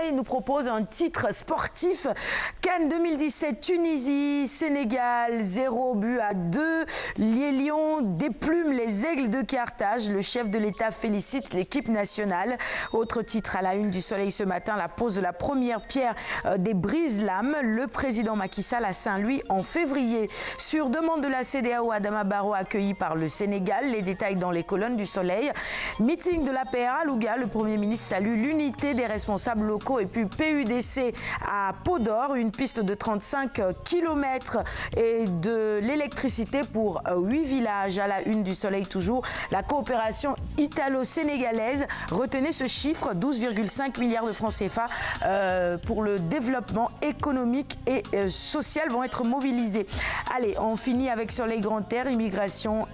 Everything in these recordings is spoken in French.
Il nous propose un titre sportif. Cannes 2017, Tunisie, Sénégal, 0-2. Les Lions déplument les Aigles de Carthage. Le chef de l'État félicite l'équipe nationale. Autre titre à la une du Soleil ce matin, la pose de la première pierre des brise-lames. Le président Macky Sall à Saint-Louis en février. Sur demande de la CEDEAO, Adama Barrow accueilli par le Sénégal. Les détails dans les colonnes du Soleil. Meeting de la PR à Louga. Le Premier ministre salue l'unité des responsables locaux. Et puis PUDC à Pau-d'Or, une piste de 35 km et de l'électricité pour 8 villages. À la une du Soleil toujours, la coopération italo-sénégalaise. Retenez ce chiffre, 12,5 milliards de francs CFA pour le développement économique et social vont être mobilisés. Allez, on finit avec Soleil Grand Air, immigration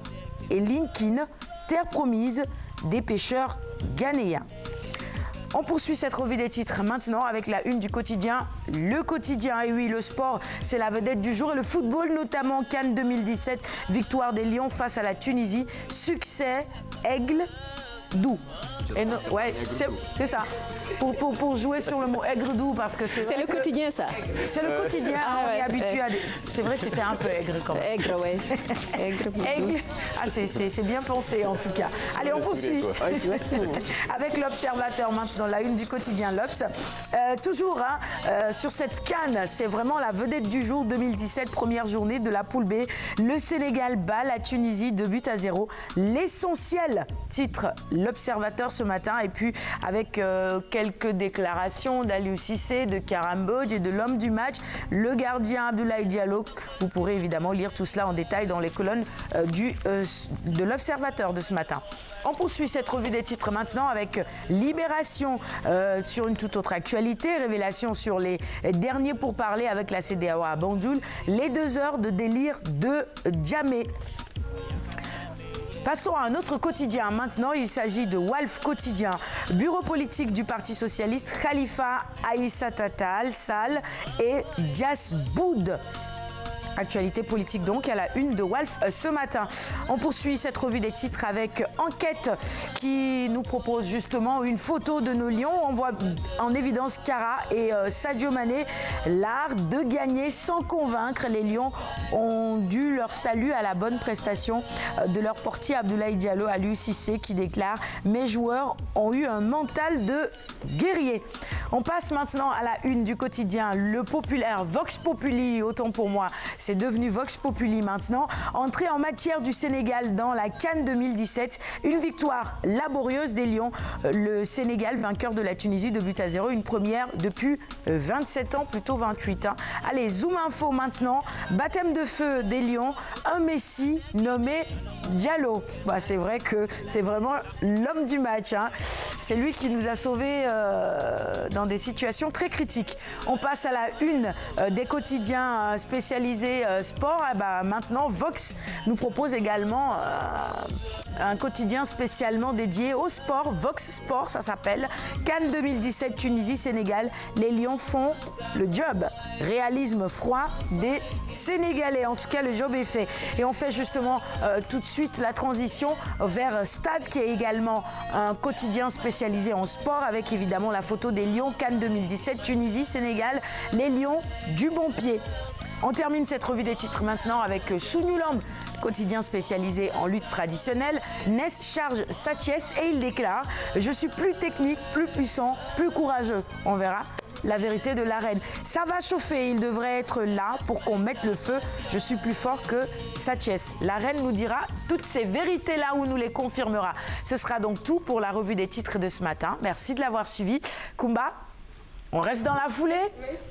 et Lincoln, terre promise des pêcheurs ghanéens. On poursuit cette revue des titres maintenant avec la une du quotidien. Le quotidien, et oui, le sport, c'est la vedette du jour. Et le football, notamment Cannes 2017, victoire des Lions face à la Tunisie. Succès, aigle, doux. Ouais, c'est ça. Pour jouer sur le mot aigre-doux, parce que c'est le quotidien, ça. C'est le quotidien, on est habitué à... C'est vrai que c'était un peu aigre quand même. Aigre, oui. Aigre. Ah, c'est bien pensé en tout cas. Allez, on poursuit avec l'Observateur maintenant, la une du quotidien l'Obs. Toujours sur cette Cannes, c'est vraiment la vedette du jour 2017, première journée de la poule B. Le Sénégal bat la Tunisie 2-0. L'essentiel, titre l'Observateur ce matin, et puis avec quelques déclarations d'Aliou Cissé, de Karam Bojj et de l'homme du match, le gardien Abdoulaye Diallo. Vous pourrez évidemment lire tout cela en détail dans les colonnes de l'Observateur de ce matin. On poursuit cette revue des titres maintenant avec Libération sur une toute autre actualité, révélation sur les derniers pourparlers avec la CEDEAO à Banjul, les 2 heures de délire de Djamé. Passons à un autre quotidien. Maintenant, il s'agit de Walf Quotidien. Bureau politique du Parti Socialiste, Khalifa Aïssata Sall et Jas Boud. Actualité politique donc à la une de Walf ce matin. On poursuit cette revue des titres avec Enquête qui nous propose justement une photo de nos lions. On voit en évidence Kara et Sadio Mané. L'art de gagner sans convaincre. Les lions ont dû leur salut à la bonne prestation de leur portier Abdoulaye Diallo, Aliou Cissé qui déclare « Mes joueurs ont eu un mental de guerrier ». On passe maintenant à la une du quotidien, le populaire Vox Populi, autant pour moi, c'est devenu Vox Populi maintenant. Entrée en matière du Sénégal dans la Cannes 2017, une victoire laborieuse des Lions. Le Sénégal, vainqueur de la Tunisie 2-0, une première depuis 27 ans, plutôt 28 ans. Allez, Zoom Info maintenant, baptême de feu des Lions, un Messi nommé Diallo. Bah, c'est vrai que c'est vraiment l'homme du match, hein. C'est lui qui nous a sauvés dans des situations très critiques. On passe à la une des quotidiens spécialisés sport. Et bah, maintenant, Vox nous propose également un quotidien spécialement dédié au sport. Vox Sport, ça s'appelle. Cannes 2017, Tunisie, Sénégal. Les Lions font le job. Réalisme froid des Sénégalais. En tout cas, le job est fait. Et on fait justement tout de suite la transition vers Stade, qui est également un quotidien spécialisé en sport, avec évidemment la photo des Lions. Cannes 2017, Tunisie, Sénégal. Les Lions du bon pied. On termine cette revue des titres maintenant avec Sunulamb, quotidien spécialisé en lutte traditionnelle. Ness charge Sathiès et il déclare « Je suis plus technique, plus puissant, plus courageux ». On verra la vérité de l'arène. Ça va chauffer, il devrait être là pour qu'on mette le feu. Je suis plus fort que Sathiès. L'arène nous dira toutes ces vérités-là ou nous les confirmera. Ce sera donc tout pour la revue des titres de ce matin. Merci de l'avoir suivi. Kumba, on reste dans la foulée,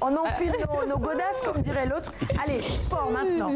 on enfile nos godasses, comme dirait l'autre. Allez, sport maintenant.